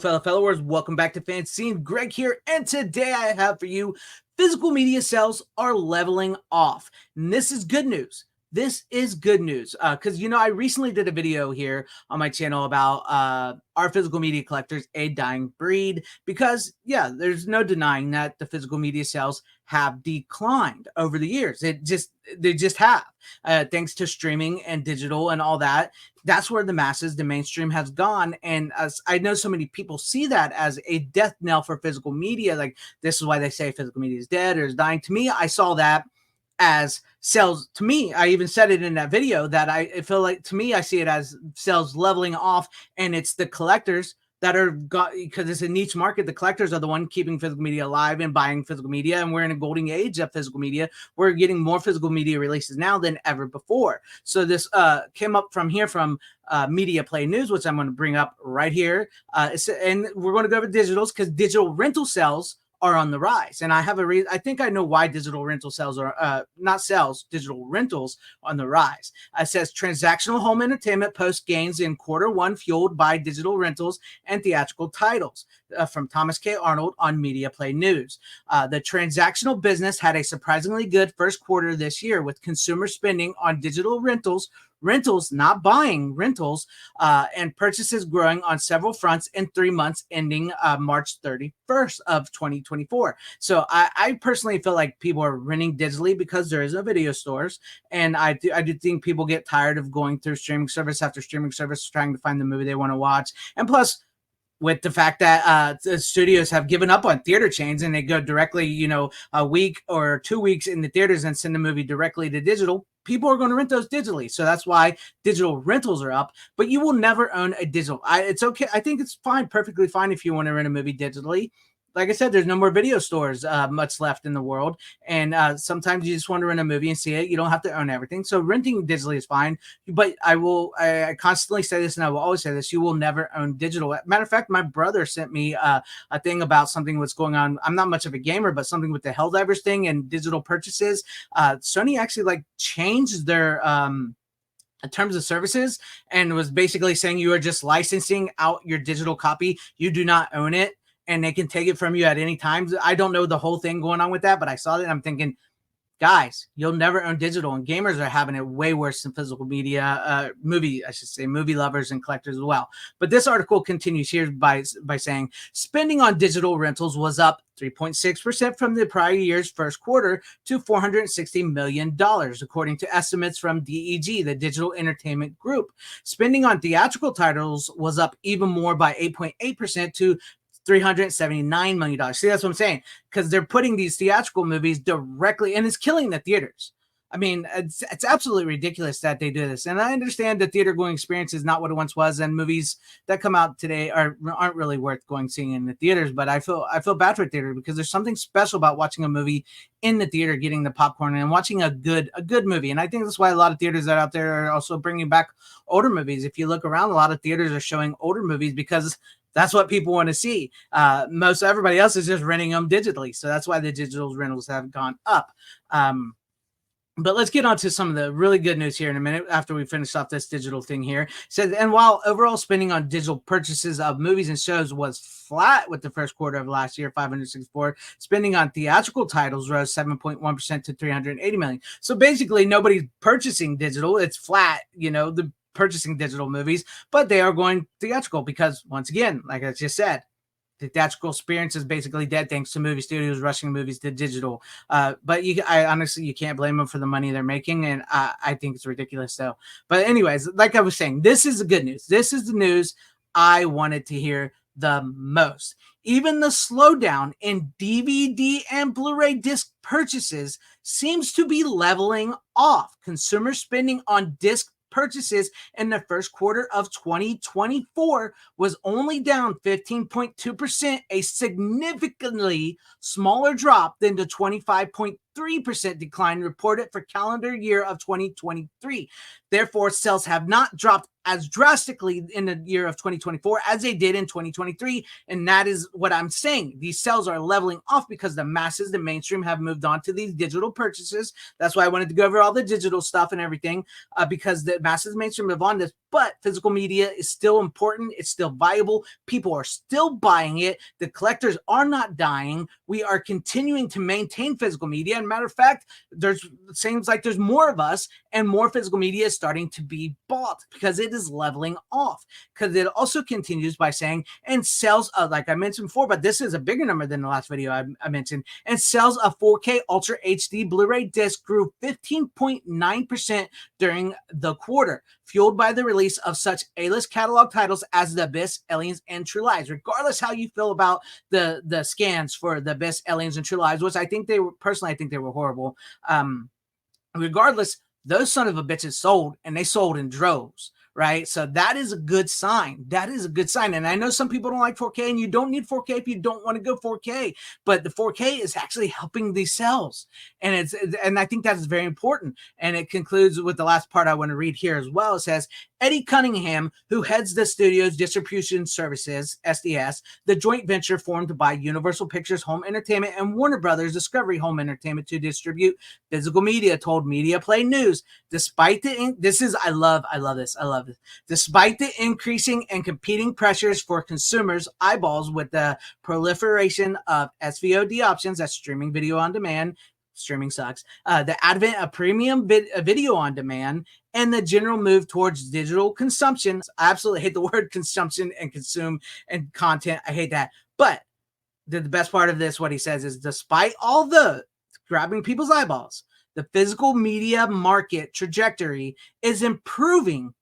fellow followers. Welcome back to FanZcene. Greg here, and today I have for you physical media sales are leveling off. And this is good news. This is good news because, I recently did a video here on my channel about our physical media collectors, a dying breed, because, there's no denying that the physical media sales have declined over the years. They just have, thanks to streaming and digital and all that. That's where the masses, the mainstream has gone. And as I know so many people see that as a death knell for physical media. Like, this is why they say physical media is dead or is dying. To me, I saw that as sales. To me, I even said it in that video that I feel like, to me, I see it as sales leveling off, and it's the collectors that are because it's a niche market. The collectors are the one keeping physical media alive and buying physical media, and we're in a golden age of physical media. We're getting more physical media releases now than ever before. So this came up from Media Play News, which I'm going to bring up right here, and we're going to go over digitals because digital rental sales are on the rise. And I have a reason. I think I know why digital rental sales are digital rentals on the rise. It says transactional home entertainment post gains in Q1 fueled by digital rentals and theatrical titles, from Thomas K. Arnold on Media Play News. The transactional business had a surprisingly good first quarter this year, with consumer spending on digital rentals, not buying rentals, and purchases growing on several fronts in 3 months ending March 31st of 2024. So I personally feel like people are renting digitally because there is no video stores. And I do think people get tired of going through streaming service after streaming service trying to find the movie they want to watch. And plus, with the fact that the studios have given up on theater chains and they go directly, a week or 2 weeks in the theaters and send the movie directly to digital, people are going to rent those digitally. So that's why digital rentals are up, but you will never own a digital. It's okay. I think it's fine, perfectly fine if you want to rent a movie digitally. Like I said, there's no more video stores much left in the world. And sometimes you just want to rent a movie and see it. You don't have to own everything. So renting digitally is fine. But I constantly say this, and I will always say this: you will never own digital. Matter of fact, my brother sent me a thing about something that's going on. I'm not much of a gamer, but something with the Helldivers thing and digital purchases. Sony actually changed their terms of services and was basically saying you are just licensing out your digital copy. You do not own it, and they can take it from you at any time. I don't know the whole thing going on with that, but I saw that and I'm thinking, guys, you'll never own digital, and gamers are having it way worse than physical media, movie lovers and collectors as well. But this article continues here by saying spending on digital rentals was up 3.6% from the prior year's first quarter to $460 million, according to estimates from DEG, the Digital Entertainment Group. Spending on theatrical titles was up even more by 8.8% to $379 million. See, that's what I'm saying, because they're putting these theatrical movies directly, and it's killing the theaters. I mean, it's absolutely ridiculous that they do this. And I understand the theater going experience is not what it once was, and movies that come out today aren't really worth seeing in the theaters. But I feel bad for theater, because there's something special about watching a movie in the theater, getting the popcorn and watching a good movie. And I think that's why a lot of theaters that are out there are also bringing back older movies. If you look around, a lot of theaters are showing older movies because that's what people want to see. Most everybody else is just renting them digitally. So that's why the digital rentals have gone up. But let's get on to some of the really good news here in a minute after we finish off this digital thing here. It says, and while overall spending on digital purchases of movies and shows was flat with the first quarter of last year, 564, spending on theatrical titles rose 7.1% to $380 million. So basically, nobody's purchasing digital. It's flat, the purchasing digital movies, but they are going theatrical because, once again, like I just said, the theatrical experience is basically dead thanks to movie studios rushing movies to digital. But I honestly, you can't blame them for the money they're making, and I think it's ridiculous though. But anyways, like I was saying, this is the good news. This is the news I wanted to hear the most. Even the slowdown in DVD and Blu-ray disc purchases seems to be leveling off. Consumer spending on disc purchases in the first quarter of 2024 was only down 15.2%, a significantly smaller drop than the 25.3% decline reported for calendar year of 2023. Therefore, sales have not dropped as drastically in the year of 2024 as they did in 2023. And that is what I'm saying. These sales are leveling off because the masses, the mainstream, have moved on to these digital purchases. That's why I wanted to go over all the digital stuff and everything, because the masses, mainstream, move on to but physical media is still important. It's still viable. People are still buying it. The collectors are not dying. We are continuing to maintain physical media. And matter of fact, it seems like there's more of us and more physical media is starting to be bought because it is leveling off. Because it also continues by saying, and sells, like I mentioned before, but this is a bigger number than the last video I mentioned, and sales of 4K Ultra HD Blu-ray disc grew 15.9% during the quarter, fueled by the release of such A-list catalog titles as The Abyss, Aliens, and True Lies. Regardless how you feel about the scans for The Abyss, Aliens, and True Lies, which I think they were, personally, I think they were horrible. Regardless, those son of a bitches sold, and they sold in droves. Right. So that is a good sign. That is a good sign. And I know some people don't like 4K, and you don't need 4K if you don't want to go 4K, but the 4K is actually helping these sales. And I think that is very important. And it concludes with the last part I want to read here as well. It says, Eddie Cunningham, who heads the studio's distribution services, SDS, the joint venture formed by Universal Pictures Home Entertainment and Warner Brothers Discovery Home Entertainment to distribute physical media, told Media Play News, despite the, I love this. Despite the increasing and competing pressures for consumers' eyeballs with the proliferation of SVOD options, that's streaming video on demand, streaming sucks, the advent of premium video on demand, and the general move towards digital consumption. I absolutely hate the word consumption and consume and content. I hate that. But the best part of this, what he says is, despite all the grabbing people's eyeballs, the physical media market trajectory is improving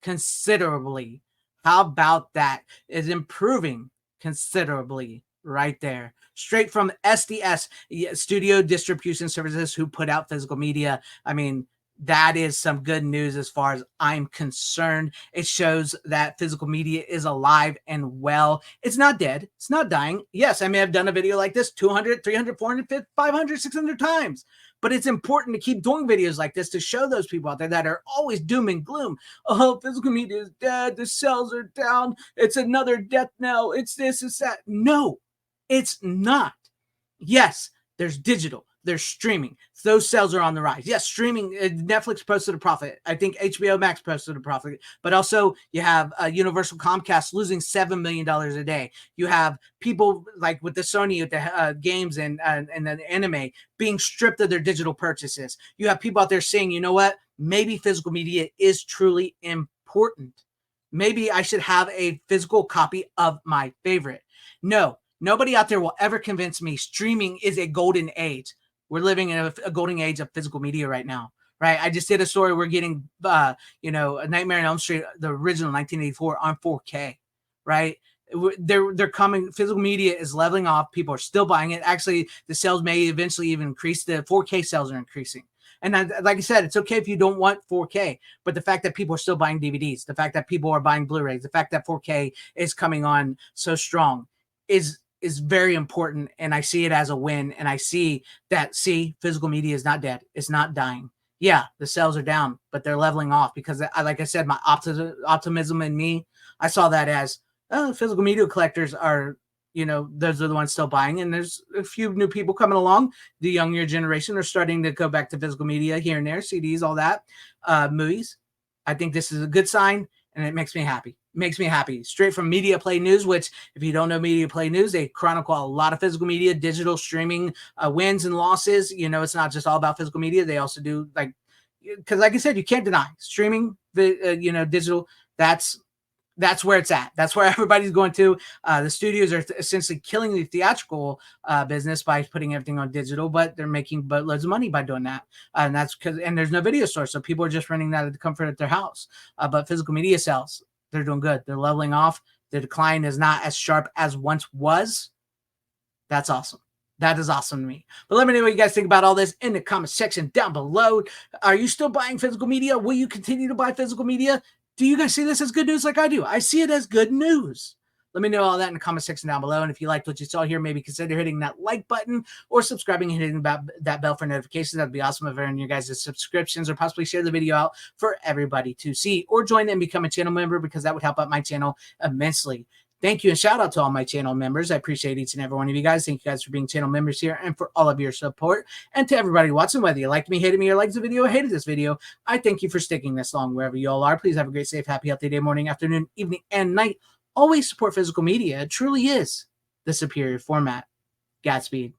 considerably. How about that? Is improving considerably right there. Straight from SDS, Studio Distribution Services, who put out physical media. I mean, that is some good news as far as I'm concerned. It shows that physical media is alive and well. It's not dead. It's not dying. Yes, I may have done a video like this 200, 300, 400, 500, 600 times. But it's important to keep doing videos like this to show those people out there that are always doom and gloom. Oh, physical media is dead. The sales are down. It's another death knell. It's this, it's that. No, it's not. Yes, there's digital. There's streaming. Those sales are on the rise. Yes, streaming. Netflix posted a profit. I think HBO Max posted a profit. But also, you have Universal Comcast losing $7 million a day. You have people like with the Sony, with the games and the anime being stripped of their digital purchases. You have people out there saying, you know what? Maybe physical media is truly important. Maybe I should have a physical copy of my favorite. No, nobody out there will ever convince me streaming is a golden age. We're living in a golden age of physical media right now, right? I just did a story. We're getting, A Nightmare on Elm Street, the original 1984 on 4K, right? They're coming. Physical media is leveling off. People are still buying it. Actually, the sales may eventually even increase. The 4K sales are increasing. And like I said, it's okay if you don't want 4K, but the fact that people are still buying DVDs, the fact that people are buying Blu-rays, the fact that 4K is coming on so strong is very important, and I see it as a win. And I see that, physical media is not dead. It's not dying. Yeah, the sales are down, but they're leveling off because, like I said, my optimism in me, I saw that as, physical media collectors are, those are the ones still buying, and there's a few new people coming along. The younger generation are starting to go back to physical media here and there, CDs, all that, movies. I think this is a good sign, and it makes me happy. Makes me happy. Straight from Media Play News, which, if you don't know Media Play News, they chronicle a lot of physical media, digital streaming wins and losses. It's not just all about physical media. They also do, because like I said, you can't deny streaming, digital. That's where it's at. That's where everybody's going to. The studios are essentially killing the theatrical business by putting everything on digital, but they're making boatloads of money by doing that. And that's because, and there's no video store, so people are just renting that at the comfort of their house. But physical media sales, they're doing good. They're leveling off. The decline is not as sharp as once was. That's awesome. That is awesome to me. But let me know what you guys think about all this in the comment section down below. Are you still buying physical media? Will you continue to buy physical media? Do you guys see this as good news like I do? I see it as good news. Let me know all that in the comment section down below. And if you liked what you saw here, maybe consider hitting that like button or subscribing and hitting that bell for notifications. That'd be awesome if earning your guys' subscriptions, or possibly share the video out for everybody to see, or join and become a channel member, because that would help out my channel immensely. Thank you, and shout out to all my channel members. I appreciate each and every one of you guys. Thank you guys for being channel members here and for all of your support. And to everybody watching, whether you liked me, hated me, or liked the video, or hated this video, I thank you for sticking this long wherever you all are. Please have a great, safe, happy, healthy day, morning, afternoon, evening, and night. Always support physical media. It truly is the superior format. Godspeed.